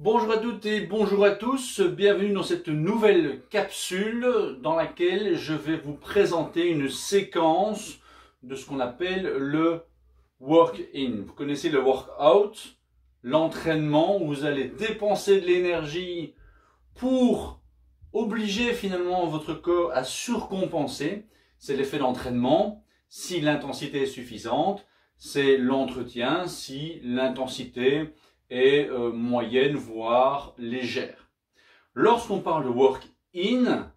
Bonjour à toutes et bonjour à tous, bienvenue dans cette nouvelle capsule dans laquelle je vais vous présenter une séquence de ce qu'on appelle le work-in. Vous connaissez le work-out, l'entraînement où vous allez dépenser de l'énergie pour obliger finalement votre corps à surcompenser. C'est l'effet d'entraînement si l'intensité est suffisante, c'est l'entretien si l'intensité est moyenne, voire légère. Lorsqu'on parle de work-in,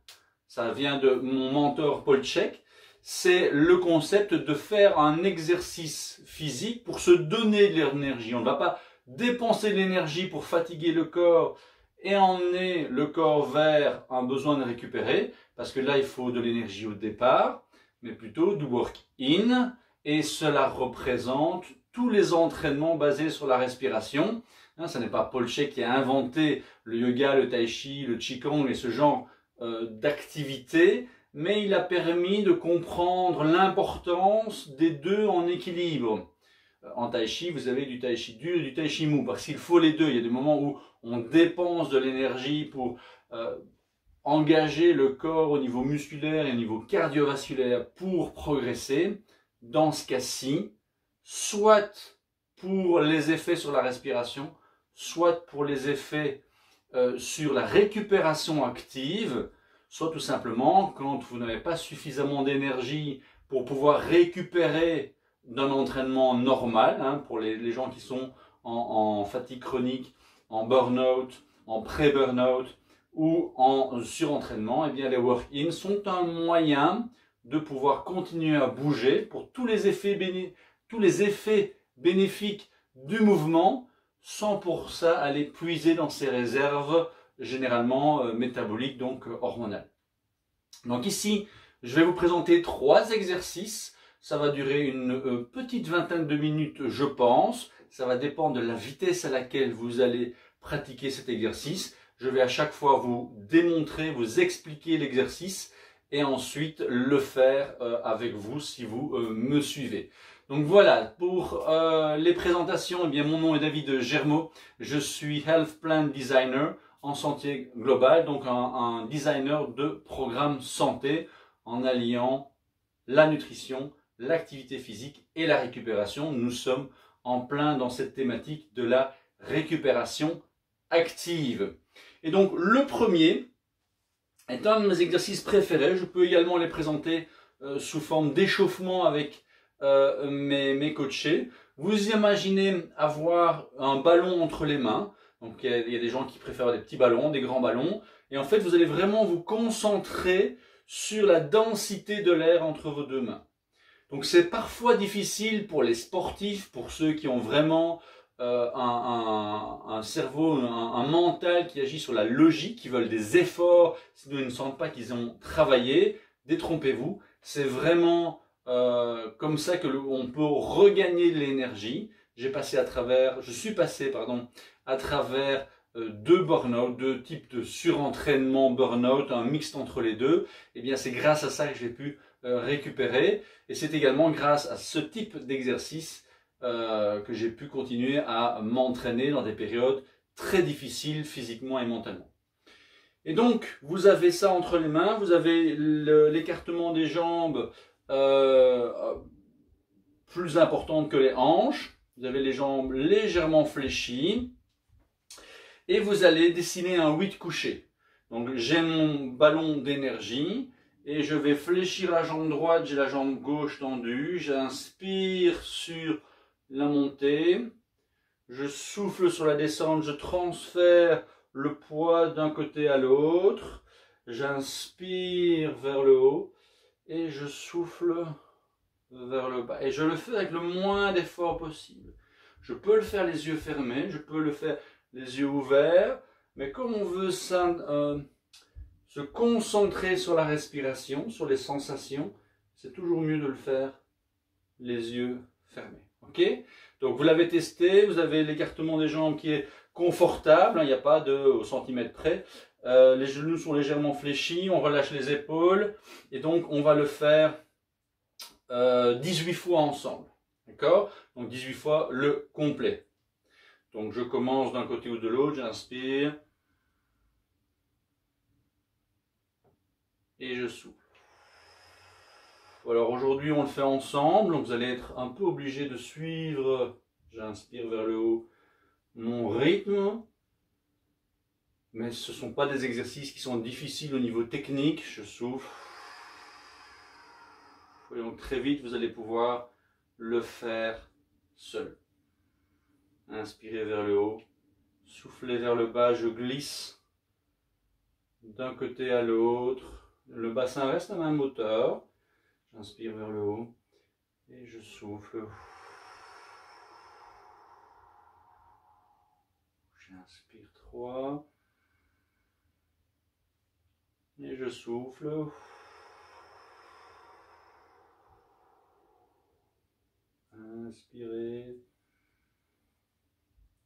ça vient de mon mentor Paul Chek, c'est le concept de faire un exercice physique pour se donner de l'énergie. On ne va pas dépenser de l'énergie pour fatiguer le corps et emmener le corps vers un besoin de récupérer, parce que là il faut de l'énergie au départ, mais plutôt du work-in, et cela représente tous les entraînements basés sur la respiration. Ce n'est pas Paul Chek qui a inventé le yoga, le tai chi, le qigong et ce genre d'activités, mais il a permis de comprendre l'importance des deux en équilibre. En tai chi, vous avez du tai chi dur et du tai chi mou, parce qu'il faut les deux. Il y a des moments où on dépense de l'énergie pour engager le corps au niveau musculaire et au niveau cardiovasculaire pour progresser. Dans ce cas-ci, soit pour les effets sur la respiration, soit pour les effets sur la récupération active, soit tout simplement quand vous n'avez pas suffisamment d'énergie pour pouvoir récupérer d'un entraînement normal, pour les gens qui sont en fatigue chronique, en burn-out, en pré-burn-out ou en surentraînement, eh bien les work-in sont un moyen de pouvoir continuer à bouger pour tous les effets bénéfiques du mouvement, sans pour ça aller puiser dans ses réserves généralement métaboliques, donc hormonales. Donc ici, je vais vous présenter 3 exercices. Ça va durer une petite vingtaine de minutes, je pense. Ça va dépendre de la vitesse à laquelle vous allez pratiquer cet exercice. Je vais à chaque fois vous démontrer, vous expliquer l'exercice et ensuite le faire avec vous si vous me suivez. Donc voilà, pour les présentations, eh bien, mon nom est David Germeau, je suis Health Plan Designer en santé globale, donc un designer de programme santé en alliant la nutrition, l'activité physique et la récupération. Nous sommes en plein dans cette thématique de la récupération active. Et donc le premier est un de mes exercices préférés. Je peux également les présenter sous forme d'échauffement avec mes coachés. Vous imaginez avoir un ballon entre les mains. Donc il y a des gens qui préfèrent des petits ballons, des grands ballons. Et en fait, vous allez vraiment vous concentrer sur la densité de l'air entre vos deux mains. Donc c'est parfois difficile pour les sportifs, pour ceux qui ont vraiment un cerveau, un mental qui agit sur la logique, qui veulent des efforts, sinon ils ne sentent pas qu'ils ont travaillé. Détrompez-vous, c'est vraiment comme ça que on peut regagner de l'énergie. Je suis passé à travers 2 burn-out, 2 types de surentraînement burn-out, un mixte entre les deux. Et bien c'est grâce à ça que j'ai pu récupérer, et c'est également grâce à ce type d'exercice que j'ai pu continuer à m'entraîner dans des périodes très difficiles physiquement et mentalement. Et donc vous avez ça entre les mains, vous avez l'écartement des jambes plus importante que les hanches, vous avez les jambes légèrement fléchies et vous allez dessiner un 8 couché. Donc j'ai mon ballon d'énergie et je vais fléchir la jambe droite, j'ai la jambe gauche tendue, j'inspire sur la montée, je souffle sur la descente, je transfère le poids d'un côté à l'autre, j'inspire vers le haut et je souffle vers le bas. Et je le fais avec le moins d'effort possible. Je peux le faire les yeux fermés, je peux le faire les yeux ouverts, mais comme on veut se concentrer sur la respiration, sur les sensations, c'est toujours mieux de le faire les yeux fermés. Ok? Donc vous l'avez testé, vous avez l'écartement des jambes qui est confortable, il n'y a pas de au centimètre près. Les genoux sont légèrement fléchis, on relâche les épaules et donc on va le faire 18 fois ensemble. D'accord? Donc 18 fois le complet. Donc je commence d'un côté ou de l'autre, j'inspire. Et je souffle. Alors aujourd'hui on le fait ensemble, donc vous allez être un peu obligé de suivre, j'inspire vers le haut, mon rythme. Mais ce ne sont pas des exercices qui sont difficiles au niveau technique, je souffle. Et donc très vite vous allez pouvoir le faire seul. Inspirez vers le haut, soufflez vers le bas, je glisse d'un côté à l'autre. Le bassin reste à la même hauteur. J'inspire vers le haut et je souffle. J'inspire 3 et je souffle. Inspirez.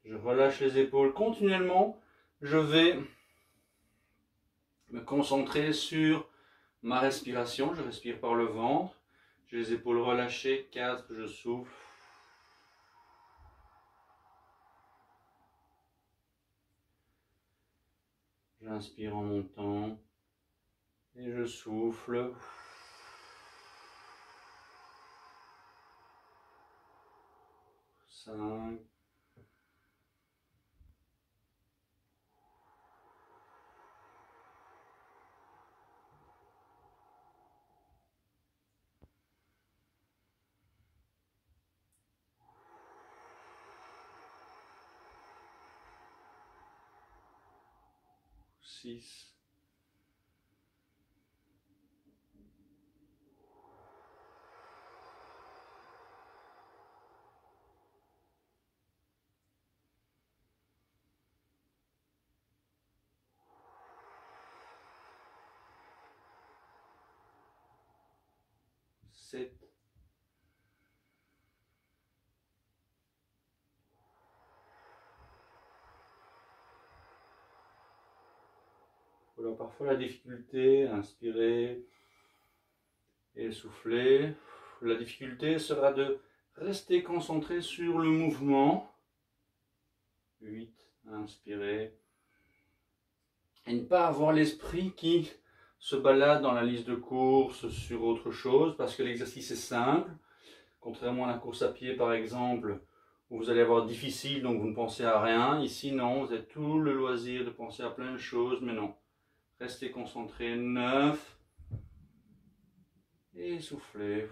Je relâche les épaules continuellement. Je vais me concentrer sur ma respiration. Je respire par le ventre. J'ai les épaules relâchées. 4, je souffle. J'inspire en montant. Et je souffle. 5. 6. 7. Voilà, parfois la difficulté, inspirer et souffler. La difficulté sera de rester concentré sur le mouvement. 8, inspirer. Et ne pas avoir l'esprit qui se balade dans la liste de courses sur autre chose, parce que l'exercice est simple. Contrairement à la course à pied par exemple, où vous allez avoir difficile, donc vous ne pensez à rien. Ici non, vous avez tout le loisir de penser à plein de choses, mais non. Restez concentré. 9. Et soufflez.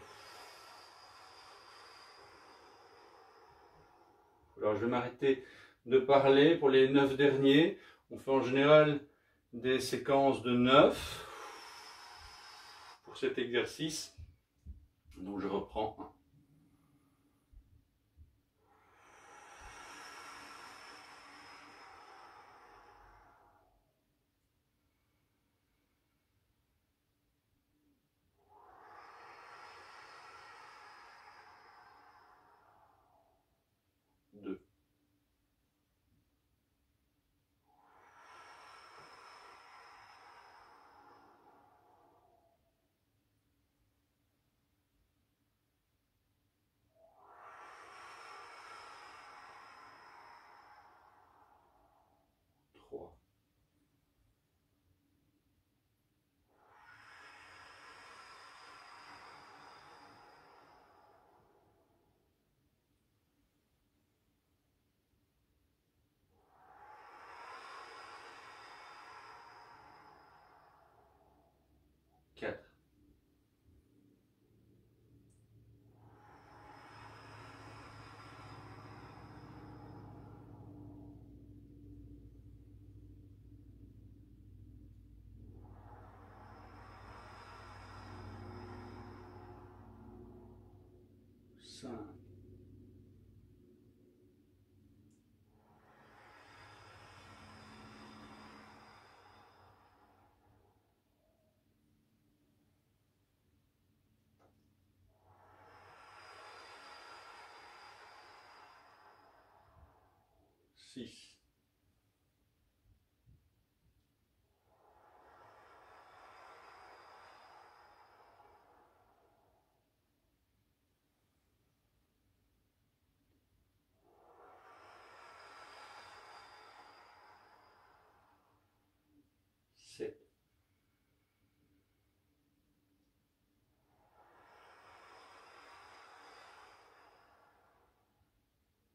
Alors je vais m'arrêter de parler pour les 9 derniers. On fait en général des séquences de 9 pour cet exercice. Donc je reprends 1. 2. 3. 4. 5. 6. 7.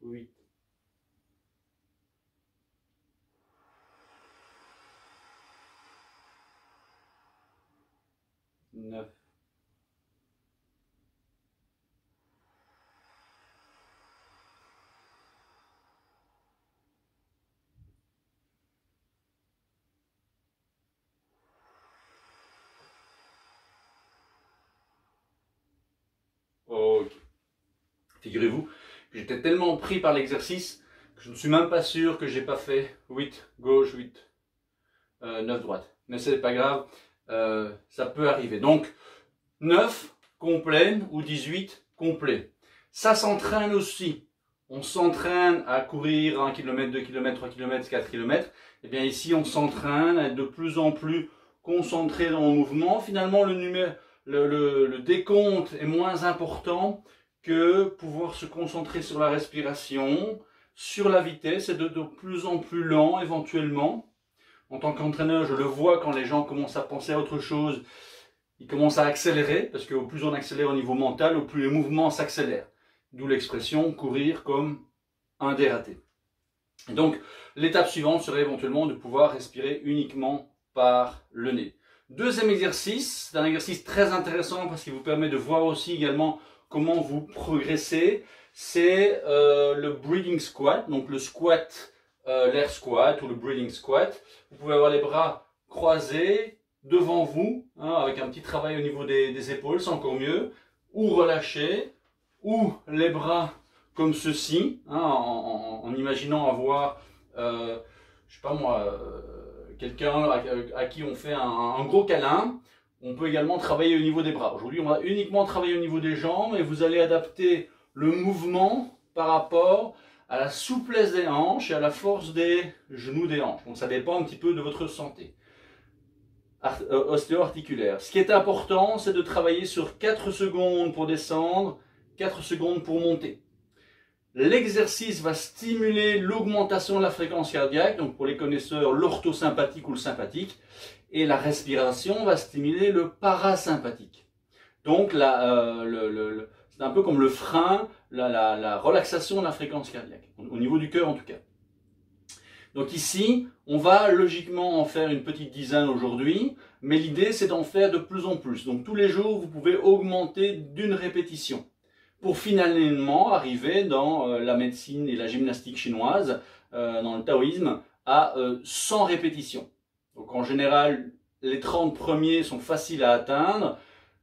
8, 9, 10. Figurez-vous que j'étais tellement pris par l'exercice que je ne suis même pas sûr que j'ai pas fait 8 gauche, 8, 9 droite. Mais c'est pas grave, ça peut arriver. Donc 9 complet ou 18 complet. Ça s'entraîne aussi. On s'entraîne à courir 1 km, 2 km, 3 km, 4 km. Et bien ici, on s'entraîne à être de plus en plus concentré dans le mouvement. Finalement, le décompte est moins important que pouvoir se concentrer sur la respiration, sur la vitesse et de plus en plus lent éventuellement. En tant qu'entraîneur, je le vois quand les gens commencent à penser à autre chose, ils commencent à accélérer, parce qu'au plus on accélère au niveau mental, au plus les mouvements s'accélèrent. D'où l'expression courir comme un dératé. Et donc, l'étape suivante serait éventuellement de pouvoir respirer uniquement par le nez. Deuxième exercice, c'est un exercice très intéressant parce qu'il vous permet de voir aussi également comment vous progressez. C'est le breathing squat, donc le squat, l'air squat ou le breathing squat. Vous pouvez avoir les bras croisés devant vous, hein, avec un petit travail au niveau des épaules, c'est encore mieux, ou relâcher, ou les bras comme ceci, hein, en imaginant avoir, je sais pas moi, quelqu'un à qui on fait un gros câlin. On peut également travailler au niveau des bras. Aujourd'hui, on va uniquement travailler au niveau des jambes et vous allez adapter le mouvement par rapport à la souplesse des hanches et à la force des genoux des hanches. Donc ça dépend un petit peu de votre santé ostéo-articulaire. Ce qui est important, c'est de travailler sur 4 secondes pour descendre, 4 secondes pour monter. L'exercice va stimuler l'augmentation de la fréquence cardiaque, donc pour les connaisseurs, l'orthosympathique ou le sympathique, et la respiration va stimuler le parasympathique. Donc c'est un peu comme le frein, la relaxation de la fréquence cardiaque, au niveau du cœur en tout cas. Donc ici, on va logiquement en faire une petite dizaine aujourd'hui, mais l'idée c'est d'en faire de plus en plus. Donc tous les jours, vous pouvez augmenter d'une répétition pour finalement arriver dans la médecine et la gymnastique chinoise, dans le taoïsme, à 100 répétitions. Donc en général, les 30 premiers sont faciles à atteindre.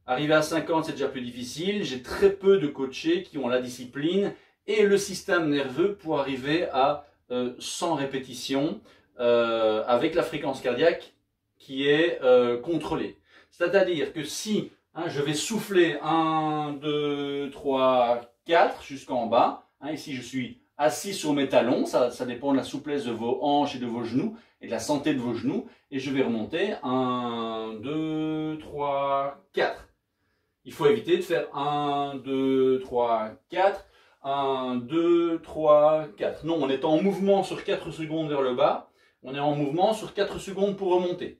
Arriver à 50, c'est déjà plus difficile. J'ai très peu de coachés qui ont la discipline et le système nerveux pour arriver à 100 répétitions avec la fréquence cardiaque qui est contrôlée. C'est-à-dire que si je vais souffler 1, 2, 3, 4 jusqu'en bas, ici je suis assis sur mes talons, ça dépend de la souplesse de vos hanches et de vos genoux et de la santé de vos genoux, et je vais remonter 1, 2, 3, 4. Il faut éviter de faire 1, 2, 3, 4, 1, 2, 3, 4. Non, on est en mouvement sur 4 secondes vers le bas, on est en mouvement sur 4 secondes pour remonter.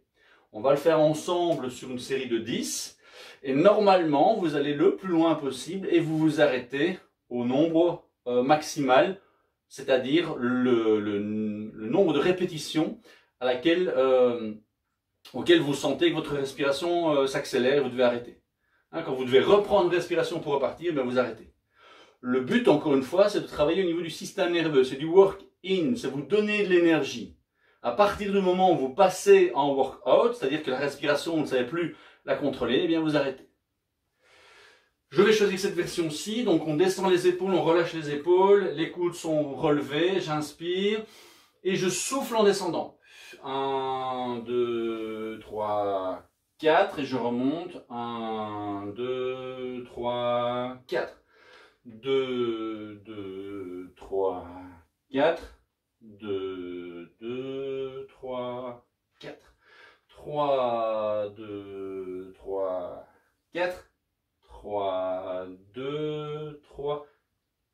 On va le faire ensemble sur une série de 10, et normalement, vous allez le plus loin possible et vous vous arrêtez au nombre maximal, c'est-à-dire le nombre de répétitions auquel vous sentez que votre respiration s'accélère et vous devez arrêter. Quand vous devez reprendre une respiration pour repartir, ben vous arrêtez. Le but, encore une fois, c'est de travailler au niveau du système nerveux. C'est du work-in, c'est vous donner de l'énergie. À partir du moment où vous passez en work-out, c'est-à-dire que la respiration, vous ne savez plus la contrôler, eh bien vous arrêtez. Je vais choisir cette version-ci. Donc on descend les épaules, on relâche les épaules, les coudes sont relevés, j'inspire et je souffle en descendant. 1, 2, 3, 4 et je remonte. 1, 2, 3, 4. 2, 2, 3, 4. 2, 2, 3, 4. 3, 2, 3, 4. 3, 2, 3,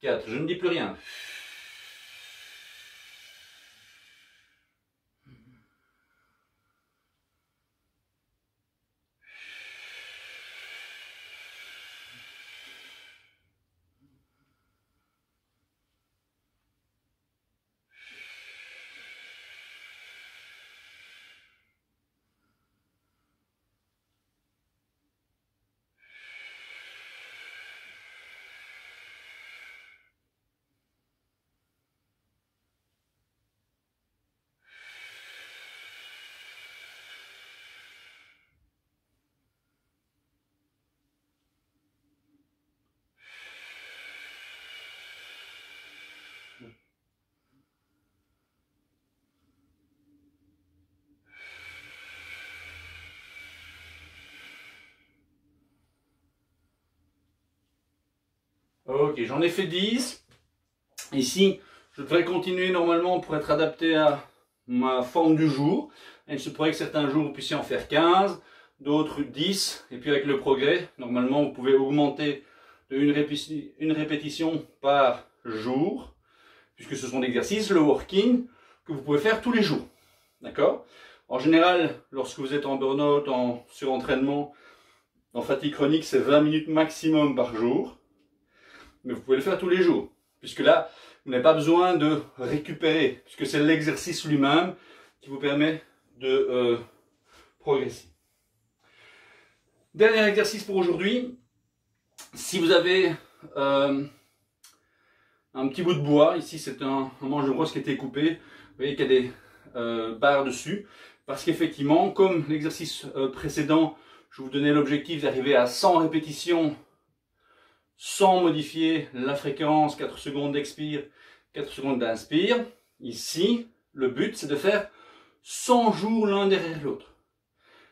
4. Je ne dis plus rien. Ok, j'en ai fait 10. Ici, je devrais continuer normalement pour être adapté à ma forme du jour. Il se pourrait que certains jours vous puissiez en faire 15, d'autres 10. Et puis avec le progrès, normalement vous pouvez augmenter de une répétition par jour, puisque ce sont des exercices, le working, que vous pouvez faire tous les jours. D'accord? En général, lorsque vous êtes en burn-out, en surentraînement, en fatigue chronique, c'est 20 minutes maximum par jour. Mais vous pouvez le faire tous les jours, puisque là, vous n'avez pas besoin de récupérer, puisque c'est l'exercice lui-même qui vous permet de progresser. Dernier exercice pour aujourd'hui. Si vous avez un petit bout de bois, ici c'est un manche de brosse qui a été coupé, vous voyez qu'il y a des barres dessus, parce qu'effectivement, comme l'exercice précédent, je vous donnais l'objectif d'arriver à 100 répétitions sans modifier la fréquence, 4 secondes d'expire, 4 secondes d'inspire. Ici, le but c'est de faire 100 jours l'un derrière l'autre.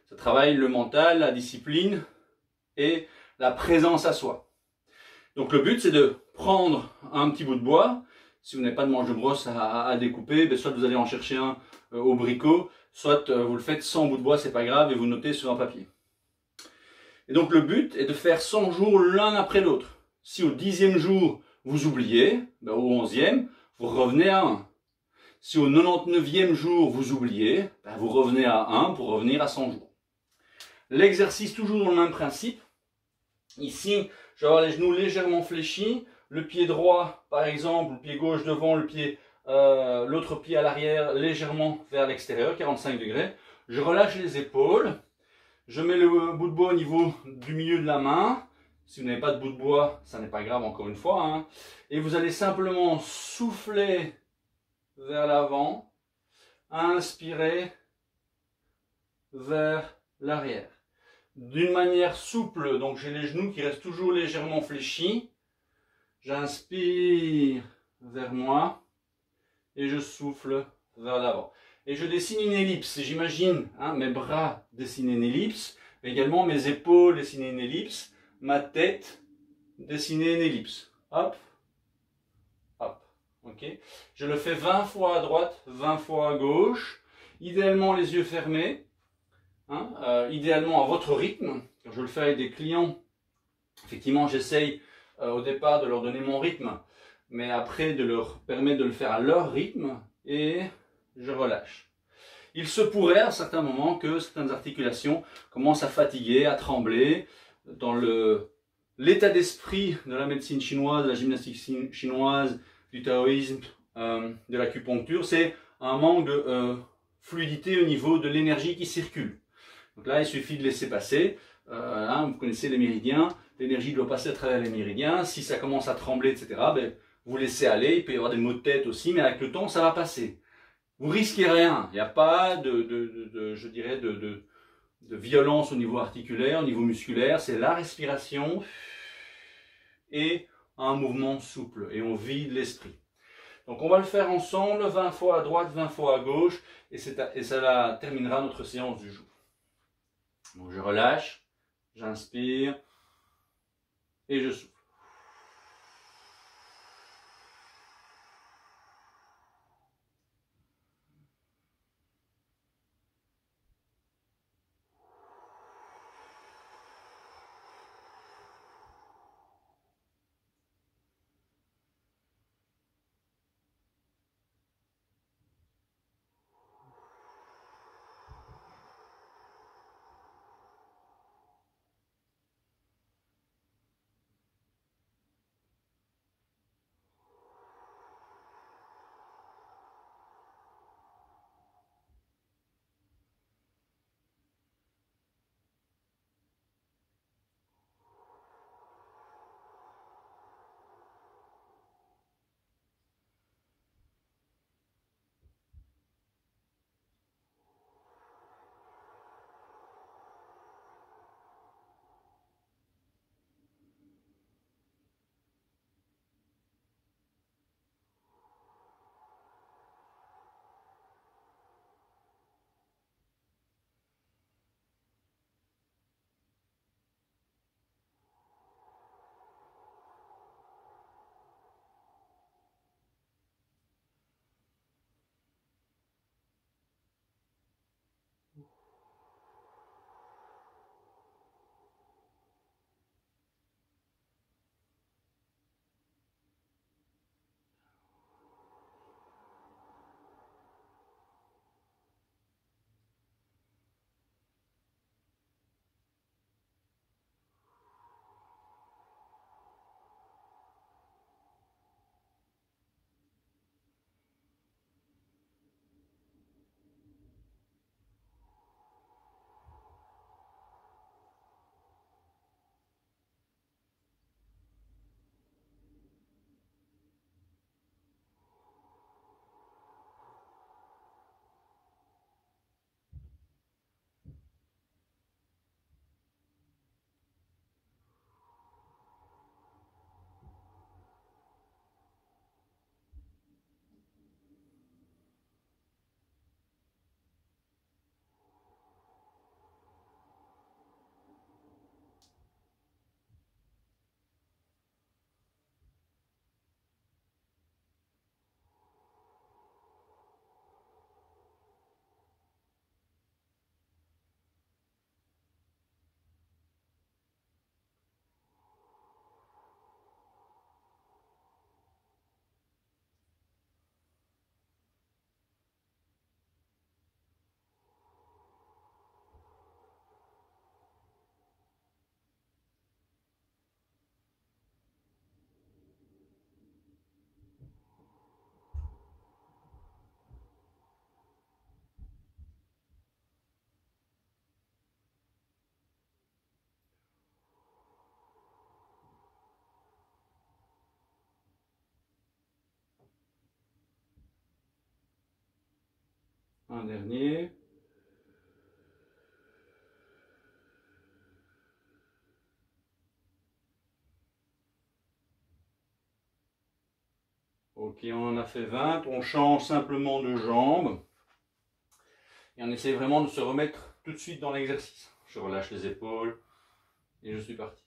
Ça travaille le mental, la discipline et la présence à soi. Donc le but c'est de prendre un petit bout de bois. Si vous n'avez pas de manche de brosse à découper, ben soit vous allez en chercher un au bricot, soit vous le faites sans bout de bois, c'est pas grave, et vous notez sur un papier. Et donc le but est de faire 100 jours l'un après l'autre. Si au 10e jour vous oubliez, ben au 11e vous revenez à 1. Si au 99e jour vous oubliez, ben vous revenez à 1 pour revenir à 100 jours. L'exercice toujours dans le même principe. Ici, je vais avoir les genoux légèrement fléchis, le pied droit par exemple, le pied gauche devant, l'autre pied à l'arrière légèrement vers l'extérieur, 45 degrés. Je relâche les épaules, je mets le bout de bois au niveau du milieu de la main. Si vous n'avez pas de bout de bois, ça n'est pas grave encore une fois, hein. Et vous allez simplement souffler vers l'avant, inspirer vers l'arrière. D'une manière souple, donc j'ai les genoux qui restent toujours légèrement fléchis. J'inspire vers moi et je souffle vers l'avant. Et je dessine une ellipse. J'imagine mes bras dessiner une ellipse, mais également mes épaules dessiner une ellipse, ma tête dessiner une ellipse. Hop, hop. Ok. Je le fais 20 fois à droite, 20 fois à gauche. Idéalement les yeux fermés. Idéalement à votre rythme. Quand je le fais avec des clients, effectivement j'essaye au départ de leur donner mon rythme, mais après de leur permettre de le faire à leur rythme et je relâche. Il se pourrait à certains moments que certaines articulations commencent à fatiguer, à trembler. Dans l'état d'esprit de la médecine chinoise, de la gymnastique chinoise, du taoïsme, de l'acupuncture, c'est un manque de fluidité au niveau de l'énergie qui circule. Donc là, il suffit de laisser passer. Vous connaissez les méridiens. L'énergie doit passer à travers les méridiens. Si ça commence à trembler, etc., ben, vous laissez aller. Il peut y avoir des maux de tête aussi, mais avec le temps, ça va passer. Vous risquez rien. Il n'y a pas je dirais, de violence au niveau articulaire, au niveau musculaire. C'est la respiration et un mouvement souple. Et on vide l'esprit. Donc on va le faire ensemble, 20 fois à droite, 20 fois à gauche. Et ça terminera notre séance du jour. Donc je relâche, j'inspire et je souffle. Un dernier. Ok, on en a fait 20. On change simplement de jambe. Et on essaie vraiment de se remettre tout de suite dans l'exercice. Je relâche les épaules et je suis parti.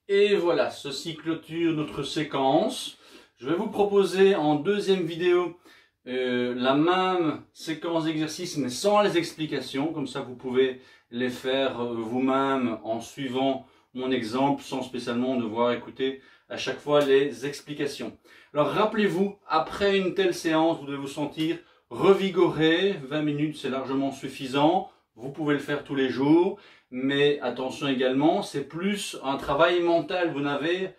Et voilà, ceci clôture notre séquence. Je vais vous proposer en deuxième vidéo la même séquence d'exercices mais sans les explications. Comme ça, vous pouvez les faire vous-même en suivant mon exemple sans spécialement devoir écouter à chaque fois les explications. Alors rappelez-vous, après une telle séance, vous devez vous sentir revigoré. 20 minutes, c'est largement suffisant. Vous pouvez le faire tous les jours. Mais attention également, c'est plus un travail mental. Vous n'avez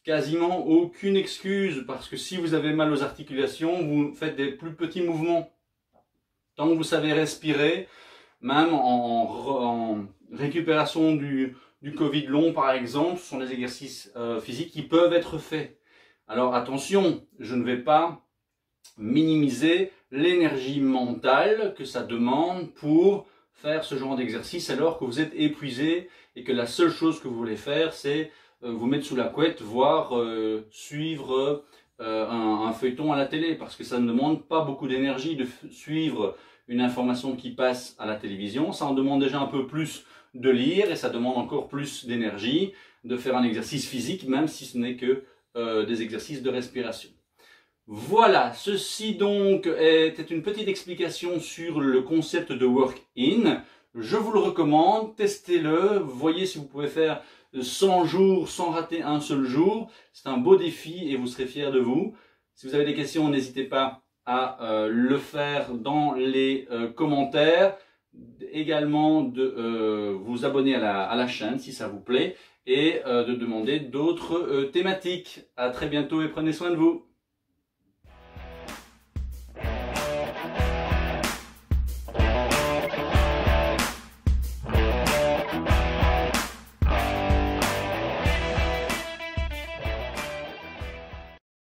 quasiment aucune excuse parce que si vous avez mal aux articulations, vous faites des plus petits mouvements. Tant que vous savez respirer, même en récupération du Covid long par exemple, ce sont des exercices physiques qui peuvent être faits. Alors attention, je ne vais pas minimiser l'énergie mentale que ça demande pour faire ce genre d'exercice alors que vous êtes épuisé et que la seule chose que vous voulez faire c'est vous mettre sous la couette, voire suivre un feuilleton à la télé, parce que ça ne demande pas beaucoup d'énergie de suivre une information qui passe à la télévision. Ça en demande déjà un peu plus de lire et ça demande encore plus d'énergie de faire un exercice physique, même si ce n'est que des exercices de respiration. Voilà, ceci donc était une petite explication sur le concept de work-in. Je vous le recommande, testez-le, voyez si vous pouvez faire 100 jours sans rater un seul jour. C'est un beau défi et vous serez fiers de vous. Si vous avez des questions, n'hésitez pas à le faire dans les commentaires. Également de vous abonner à la chaîne si ça vous plaît et de demander d'autres thématiques. À très bientôt et prenez soin de vous.